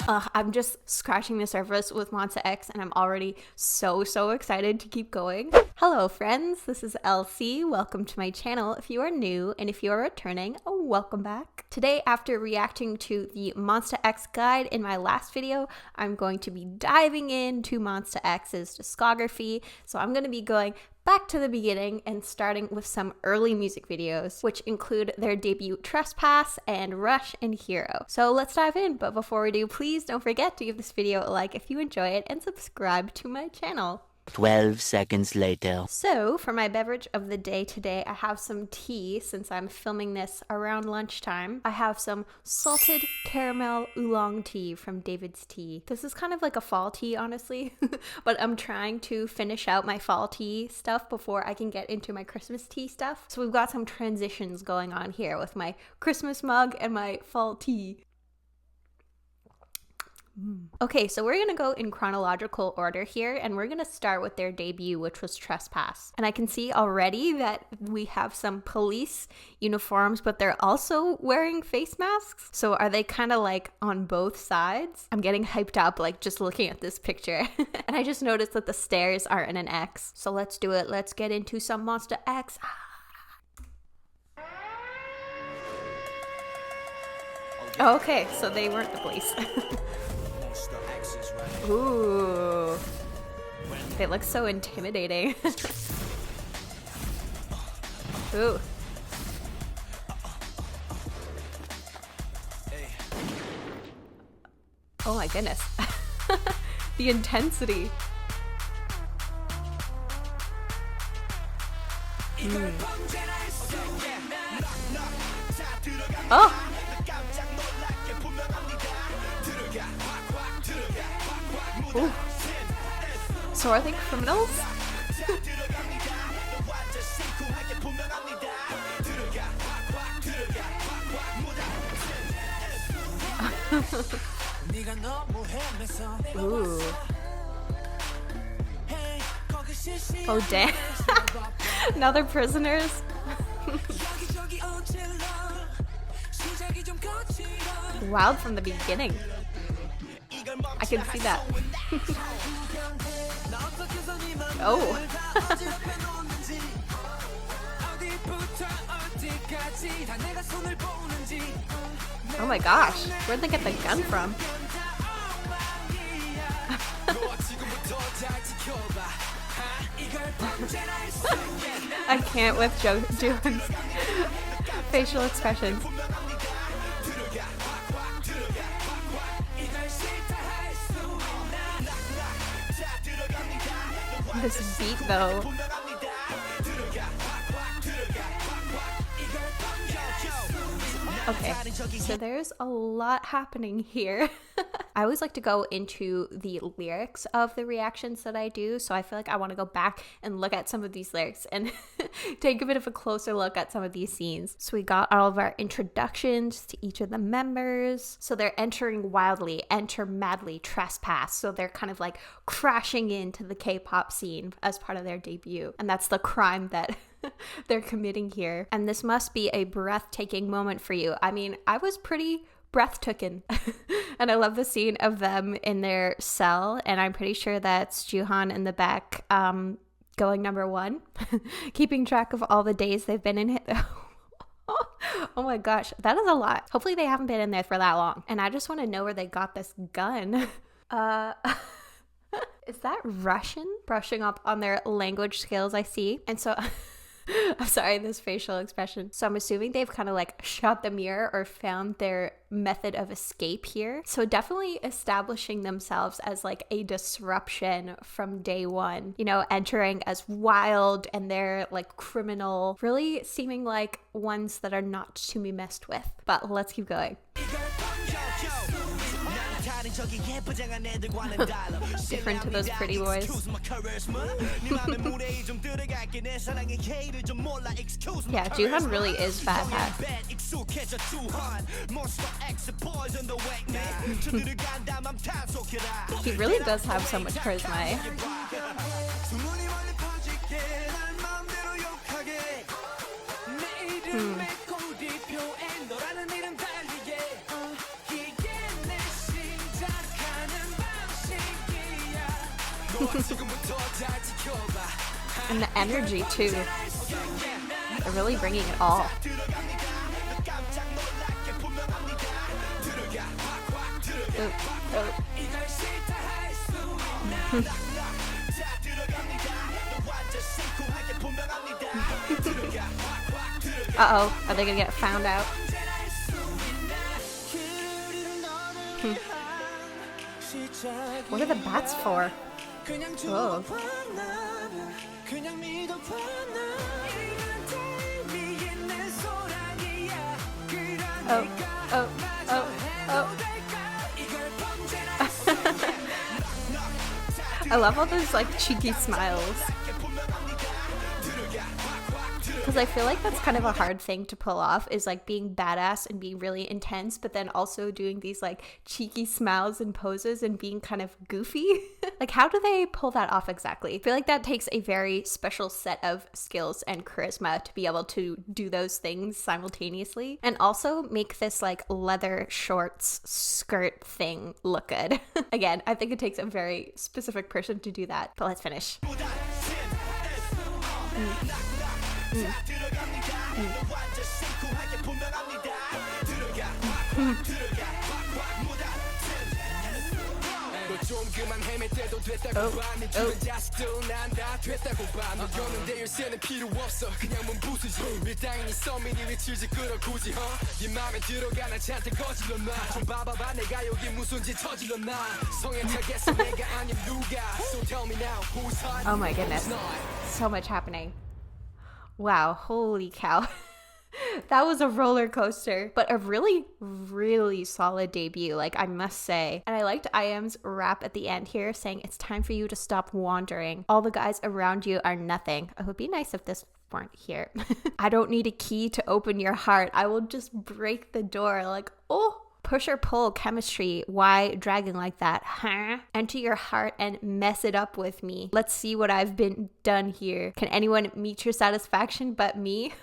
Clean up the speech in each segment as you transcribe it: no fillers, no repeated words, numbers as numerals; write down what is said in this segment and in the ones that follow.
I'm just scratching the surface with Monsta X and I'm already so excited to keep going. Hello friends, this is LC. Welcome to my channel if you are new, and if you are returning, welcome back. Today, after reacting to the Monsta X guide in my last video, I'm going to be diving into Monsta X's discography. So I'm going to be going back to the beginning and starting with some early music videos, which include their debut Trespass and Rush and Hero. So let's dive in, but before we do, please don't forget to give this video a like if you enjoy it and subscribe to my channel. 12 seconds later. So for my beverage of the day today, I have some tea since I'm filming this around lunchtime. I have some salted caramel oolong tea from David's Tea. This is kind of like a fall tea, honestly, but I'm trying to finish out my fall tea stuff before I can get into my Christmas tea stuff. So we've got some transitions going on here with my Christmas mug and my fall tea. Okay, so we're gonna go in chronological order here, and we're gonna start with their debut, which was Trespass. And I can see already that we have some police uniforms, but they're also wearing face masks. So are they kind of like on both sides? I'm getting hyped up like just looking at this picture. And I just noticed that the stairs are in an X. So let's do it. Let's get into some Monsta X. Oh, okay, so they weren't the police. Ooh, they look so intimidating. Ooh. Oh my goodness. The intensity. Oh! Ooh. So are they criminals? Ooh. Oh damn. Now they're prisoners. Wild from the beginning. I can see that. Oh. Oh my gosh, where'd they get the gun from? I can't with Juhan's facial expressions. This beat though. Okay, so there's a lot happening here. I always like to go into the lyrics of the reactions that I do, so I feel like I want to go back and look at some of these lyrics and take a bit of a closer look at some of these scenes. So we got all of our introductions to each of the members. So they're entering wildly, enter madly, trespass. So they're kind of like crashing into the K-pop scene as part of their debut. And that's the crime that they're committing here. And this must be a breathtaking moment for you. I mean, I was pretty breathtaking. And I love the scene of them in their cell, and I'm pretty sure that's Juhan in the back going number one, keeping track of all the days they've been in it. Oh my gosh, that is a lot. Hopefully they haven't been in there for that long. And I just want to know where they got this gun. Is that Russian? Brushing up on their language skills, I see. And so I'm sorry, this facial expression. So I'm assuming they've kind of like shot the mirror or found their method of escape here. So definitely establishing themselves as like a disruption from day one, you know, entering as wild and they're like criminal, really seeming like ones that are not to be messed with. But let's keep going. Different to those pretty boys. Yeah, Juhan really is fat hat. He really does have so much charisma. And the energy too. They're really bringing it all. Oh, oh. Uh-oh, are they gonna get found out? What are the bats for? Oh. Oh, oh, oh, oh. I love all those like cheeky smiles. Because I feel like that's kind of a hard thing to pull off, is like being badass and being really intense, but then also doing these like cheeky smiles and poses and being kind of goofy. Like, how do they pull that off exactly? I feel like that takes a very special set of skills and charisma to be able to do those things simultaneously and also make this like leather shorts skirt thing look good. Again, I think it takes a very specific person to do that, but let's finish. Oh my goodness, so much happening. Wow, holy cow. That was a roller coaster, but a really, really solid debut, like I must say. And I liked IM's rap at the end here saying, "It's time for you to stop wandering. All the guys around you are nothing." It would be nice if this weren't here. "I don't need a key to open your heart. I will just break the door." Like, oh. Push or pull chemistry. Why dragging like that, huh? Enter your heart and mess it up with me. Let's see what I've been done here. Can anyone meet your satisfaction but me?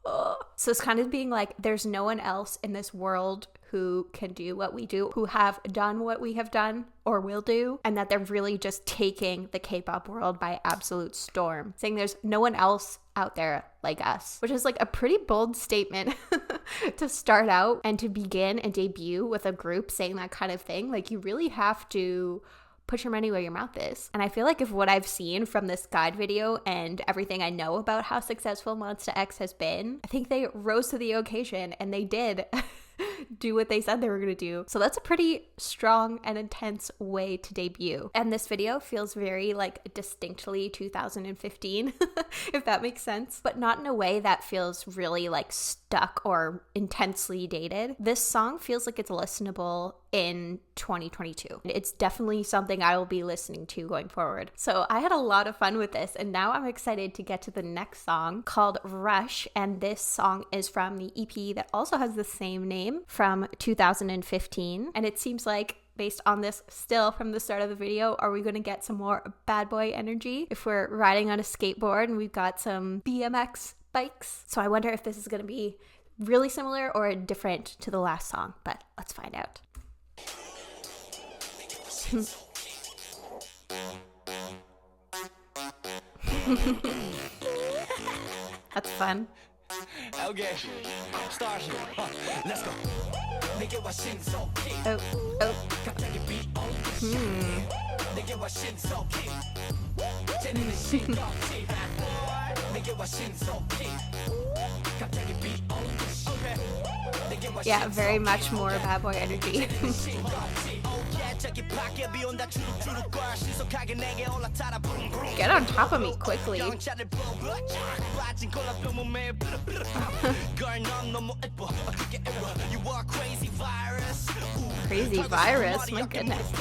Oh. So it's kind of being like, there's no one else in this world who can do what we do, who have done what we have done or will do, and that they're really just taking the K-pop world by absolute storm. Saying there's no one else out there like us, which is like a pretty bold statement to start out and to begin and debut with a group saying that kind of thing. Like, you really have to put your money where your mouth is. And I feel like if what I've seen from this guide video and everything I know about how successful Monsta X has been, I think they rose to the occasion and they did do what they said they were going to do. So that's a pretty strong and intense way to debut. And this video feels very like distinctly 2015, if that makes sense, but not in a way that feels really like stuck or intensely dated. This song feels like it's listenable in 2022. It's definitely something I will be listening to going forward. So I had a lot of fun with this, and now I'm excited to get to the next song called Rush. And this song is from the EP that also has the same name from 2015. And it seems like, based on this still from the start of the video, are we going to get some more bad boy energy if we're riding on a skateboard and we've got some BMX bikes? So I wonder if this is going to be really similar or different to the last song, but let's find out. That's fun. Okay, start. Let's go. Oh, oh. Yeah, very much more bad boy energy. Get on top of me quickly. Crazy virus, my goodness.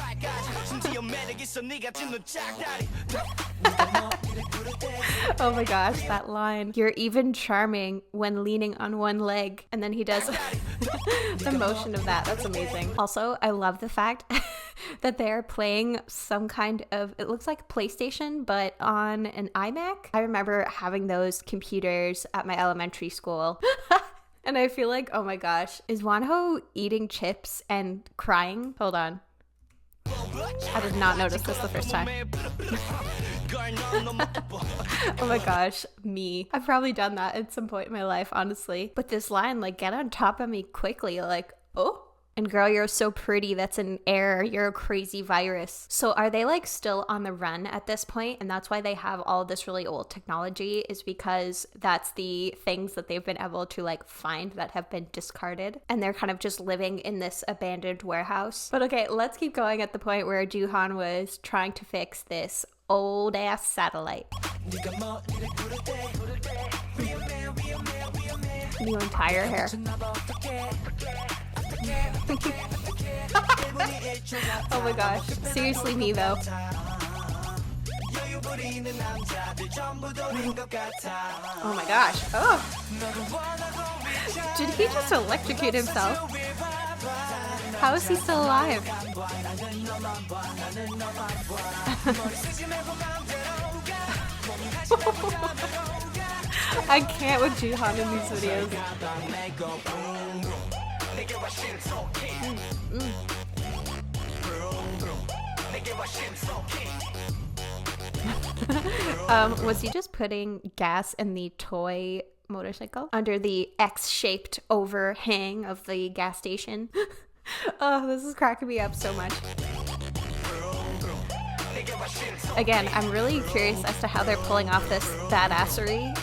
Oh my gosh, that line. "You're even charming when leaning on one leg." And then he does the motion of that. That's amazing. Also, I love the fact that they're playing some kind of, it looks like PlayStation, but on an iMac. I remember having those computers at my elementary school. And I feel like, oh my gosh, is Wonho eating chips and crying? Hold on. I did not notice this the first time. Oh my gosh, me. I've probably done that at some point in my life, honestly. But this line, like, get on top of me quickly, like, oh. And girl, you're so pretty, that's an error, you're a crazy virus. So are they like still on the run at this point? And that's why they have all this really old technology, is because that's the things that they've been able to like find that have been discarded. And they're kind of just living in this abandoned warehouse. But okay, let's keep going at the point where Juhan was trying to fix this old ass satellite. New entire hair. Oh my gosh, seriously me though. Oh my gosh, oh. Did he just electrocute himself? How is he still alive? I can't with Juhan in these videos. Was he just putting gas in the toy motorcycle under the X-shaped overhang of the gas station? Oh, this is cracking me up so much. Again, I'm really curious as to how they're pulling off this badassery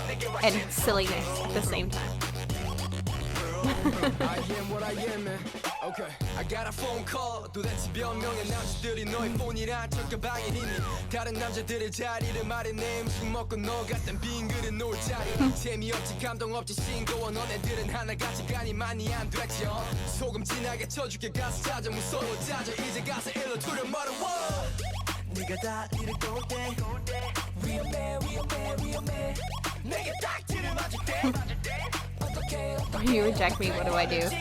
and silliness at the same time. Okay, I got a phone call. 도대체 몇 명의 남자들이 너의 폰이란 척가방에 있니? 다른 남자들의 자리를 말해내. 음식 먹고 녹았던 빈 그릇 놓을 자리. 재미없지 감동 없지 싱거워. 너네들은 하나같이 간이 많이 안 됐죠. 소금 진하게 쳐줄게 가서 찾아 무서워 짜져 이제 가서 일로 두려 멀어워. 네가 다 잃고 때 위험해 위험해 위험해. 내게 딱 들이맞을 때 When you reject me, what do I do? Oh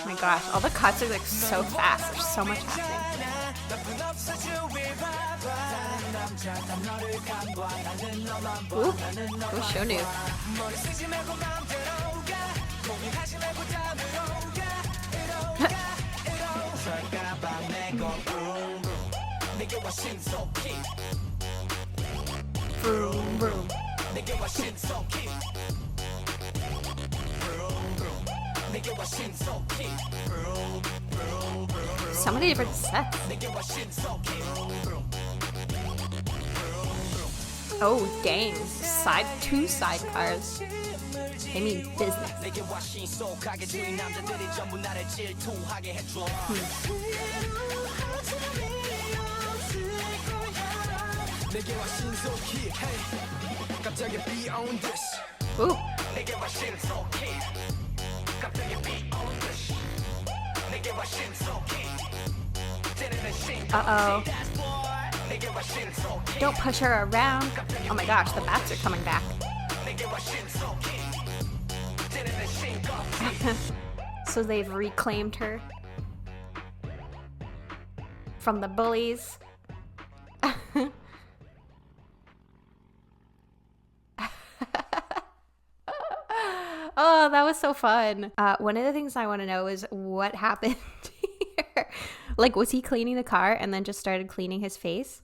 my gosh, all the cuts are like so fast. There's so much happening. Ooh, go Shonu. Vroom, vroom. So many different sets. Oh dang, two sidecars. They mean business. Ooh. Uh-oh. Don't push her around. Oh my gosh, the bats are coming back. So they've reclaimed her from the bullies. Oh, that was so fun. One of the things I want to know is what happened here. Like, was he cleaning the car and then just started cleaning his face?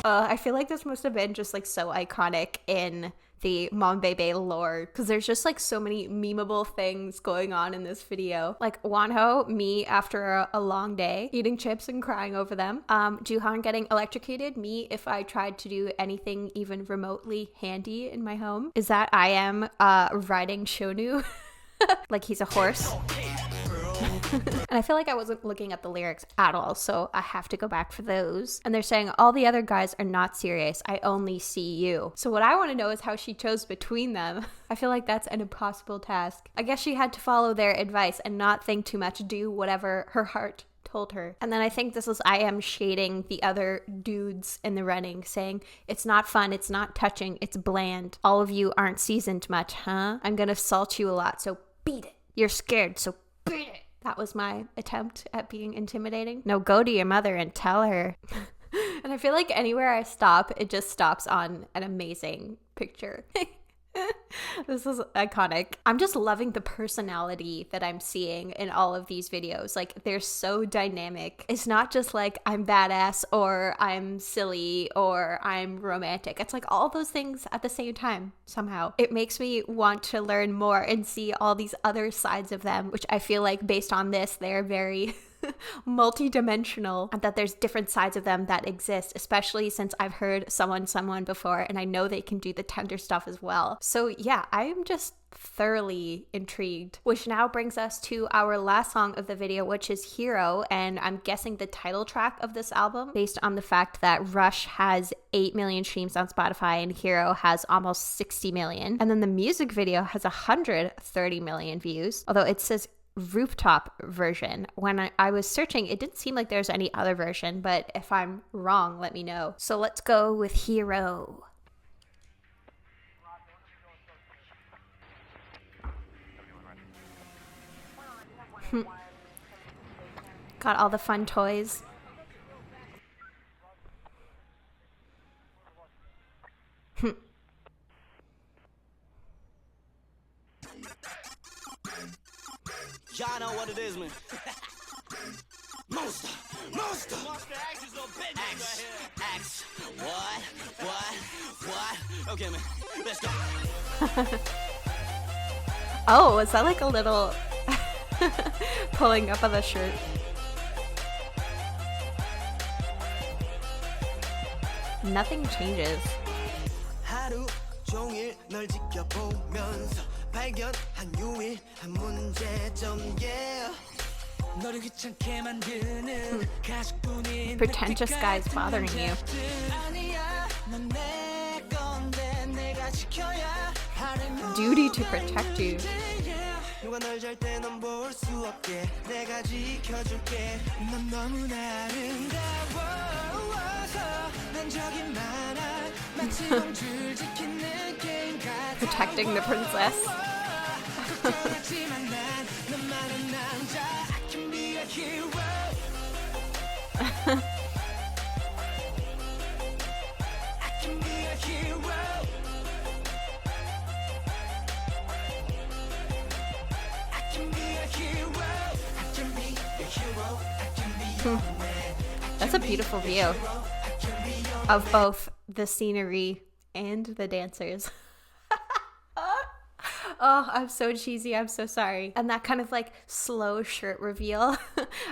I feel like this must have been just like so iconic in the Monbebe lore, because there's just like so many memeable things going on in this video. Like Wonho, me after a long day, eating chips and crying over them. Juhan getting electrocuted, me if I tried to do anything even remotely handy in my home. Is that I am riding Shonu like he's a horse. And I feel like I wasn't looking at the lyrics at all, so I have to go back for those. And they're saying, all the other guys are not serious. I only see you. So what I want to know is how she chose between them. I feel like that's an impossible task. I guess she had to follow their advice and not think too much, do whatever her heart told her. And then I think this is I am shading the other dudes in the running, saying, it's not fun, it's not touching, it's bland. All of you aren't seasoned much, huh? I'm gonna salt you a lot, so beat it. You're scared, so beat it. That was my attempt at being intimidating. No, go to your mother and tell her. And I feel like anywhere I stop, it just stops on an amazing picture. This is iconic. I'm just loving the personality that I'm seeing in all of these videos. Like, they're so dynamic. It's not just like I'm badass or I'm silly or I'm romantic. It's like all those things at the same time somehow. It makes me want to learn more and see all these other sides of them, which I feel like based on this, they're very multi-dimensional, and that there's different sides of them that exist, especially since I've heard someone before and I know they can do the tender stuff as well. So yeah, I am just thoroughly intrigued, which now brings us to our last song of the video, which is Hero, and I'm guessing the title track of this album based on the fact that Rush has 8 million streams on Spotify and Hero has almost 60 million, and then the music video has 130 million views, although it says rooftop version. When I was searching, it didn't seem like there's any other version, but if I'm wrong, let me know. So let's go with Hero. Got all the fun toys. Y'all know what it is, man. Monsta X is a big X. X. What? Okay, man. Let's go. Oh, is that like a little pulling up of the shirt? Nothing changes. 하루 종일 널 지켜보면서 발견한 유일한 문제점, yeah. 너를 귀찮게 만드는 가식뿐인 Pretentious guys bothering you. 아니야, 넌 내 건데 내가 지켜야 하는 Duty to protect you. 누가 널 잘 때 넌 볼 수 없게 내가 지켜줄게. 넌 너무나 아름다워서 난 저기 많아 마치 공주를 지킨 느낌 같아. Protecting the princess. 걱정하지만 난 너만한 남자. I can be a hero. I can be a hero. I can be a hero. I can be a hero. I can be your man. That's a beautiful view of both the scenery and the dancers. Oh, I'm so cheesy. I'm so sorry. And that kind of like slow shirt reveal.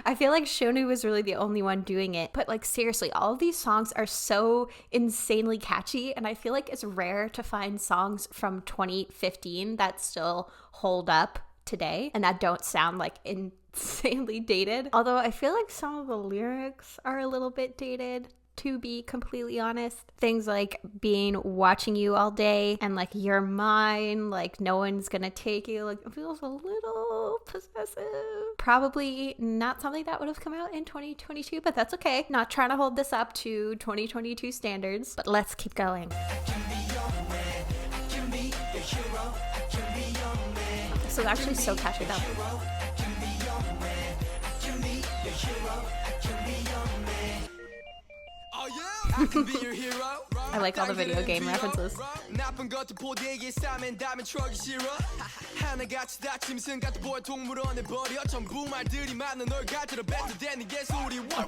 I feel like Shonu was really the only one doing it. But like seriously, all of these songs are so insanely catchy. And I feel like it's rare to find songs from 2015 that still hold up today and that don't sound like insanely dated. Although I feel like some of the lyrics are a little bit dated, to be completely honest. Things like being watching you all day and like you're mine, like no one's gonna take you, like it feels a little possessive. Probably not something that would have come out in 2022, but that's okay. Not trying to hold this up to 2022 standards, but let's keep going. This is actually so catchy though. I like all the video game references. What's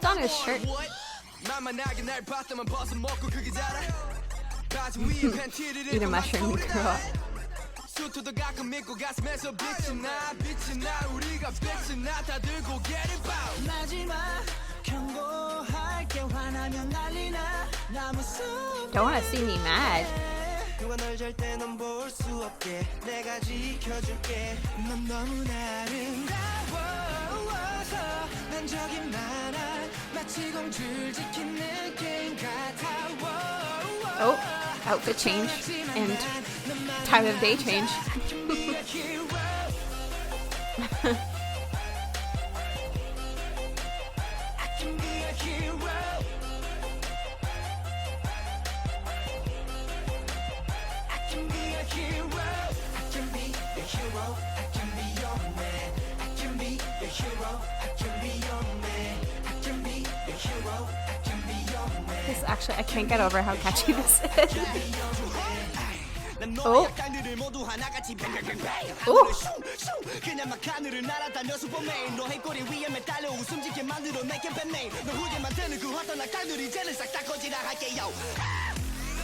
on his shirt? Eat a mushroom and grow up. Don't want to see me mad. Oh, outfit change and time of day change. This actually, I can't get over how catchy this is. Oh. Oh.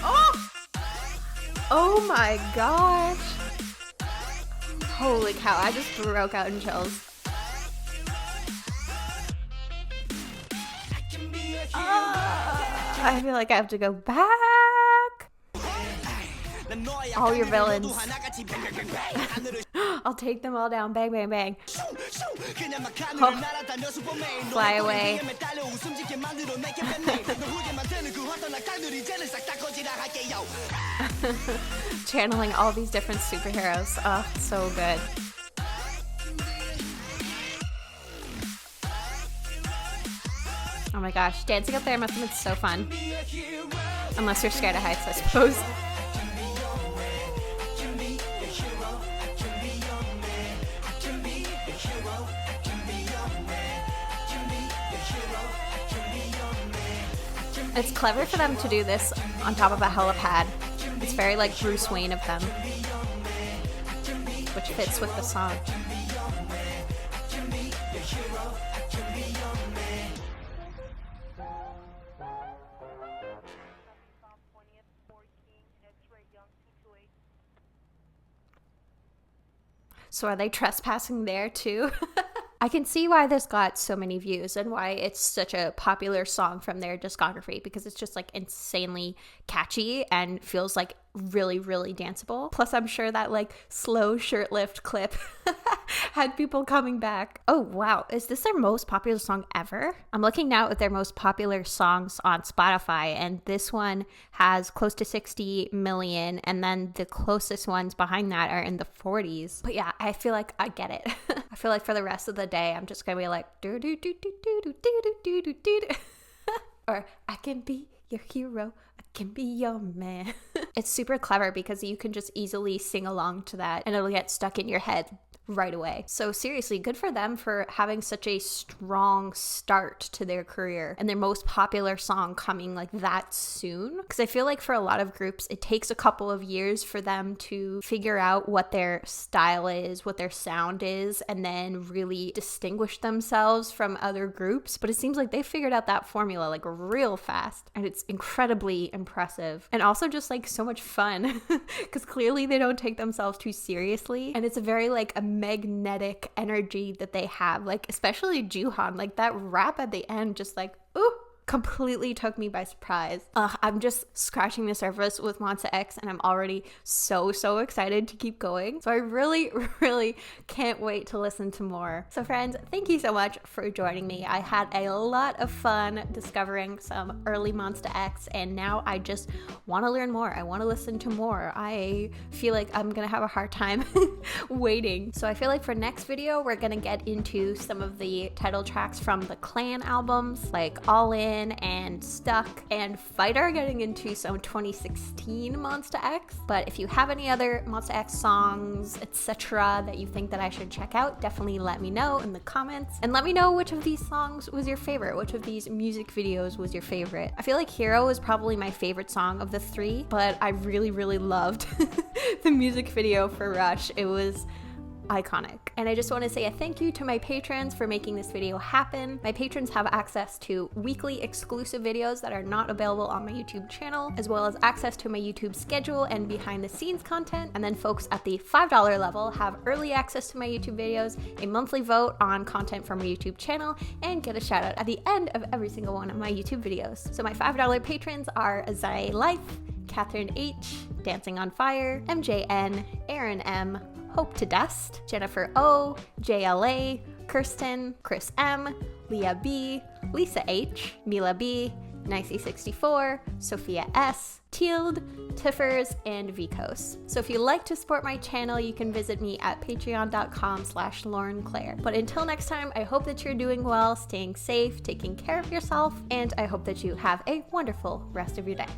Oh. Oh my gosh. Holy cow, I just broke out in chills. I feel like I have to go back. All your villains. I'll take them all down. Bang, bang, bang. Oh. Fly away. Channeling all these different superheroes. Oh, so good. Oh my gosh, dancing up there must have been so fun. Unless you're scared of heights, I suppose. It's clever for them to do this on top of a helipad. It's very like Bruce Wayne of them, which fits with the song. So are they trespassing there too? I can see why this got so many views and why it's such a popular song from their discography, because it's just like insanely catchy and feels like really, really danceable. Plus, I'm sure that like slow shirt lift clip had people coming back. Oh, wow. Is this their most popular song ever? I'm looking now at their most popular songs on Spotify, and this one has close to 60 million, and then the closest ones behind that are in the 40s. But yeah, I feel like I get it. I feel like for the rest of the day, I'm just gonna be like, do do do do do do do do do do, or I can be your hero, I can be your man. It's super clever because you can just easily sing along to that and it'll get stuck in your head right away. So seriously, good for them for having such a strong start to their career and their most popular song coming like that soon. Because I feel like for a lot of groups, it takes a couple of years for them to figure out what their style is, what their sound is, and then really distinguish themselves from other groups. But it seems like they figured out that formula like real fast, and it's incredibly impressive and also just like so much fun because clearly they don't take themselves too seriously, and it's a very like a magnetic energy that they have, like especially Juhan, like that rap at the end just like ooh, completely took me by surprise. I'm just scratching the surface with Monsta X and I'm already so excited to keep going. So I really can't wait to listen to more. So friends, thank you so much for joining me. I had a lot of fun discovering some early Monsta X, and now I just want to learn more. I want to listen to more. I feel like I'm gonna have a hard time waiting. So I feel like for next video, we're gonna get into some of the title tracks from the Clan albums, like All In and Stuck and Fighter, getting into some 2016 Monsta X. But if you have any other Monsta X songs, etc. that you think that I should check out, definitely let me know in the comments, and let me know which of these songs was your favorite, which of these music videos was your favorite. I feel like Hero is probably my favorite song of the three, but I really loved the music video for Rush. It was iconic. And I just want to say a thank you to my patrons for making this video happen. My patrons have access to weekly exclusive videos that are not available on my YouTube channel, as well as access to my YouTube schedule and behind the scenes content. And then folks at the $5 level have early access to my YouTube videos, a monthly vote on content from my YouTube channel, and get a shout out at the end of every single one of my YouTube videos. So my $5 patrons are Azai Life, Catherine H, Dancing on Fire, MJN, Aaron M, Hope to Dust, Jennifer O, JLA, Kirsten, Chris M, Leah B, Lisa H, Mila B, Nicey64, Sophia S, Tealed, Tiffers, and Vicos. So if you'd like to support my channel, you can visit me at patreon.com/laurenclaire. But until next time, I hope that you're doing well, staying safe, taking care of yourself, and I hope that you have a wonderful rest of your day.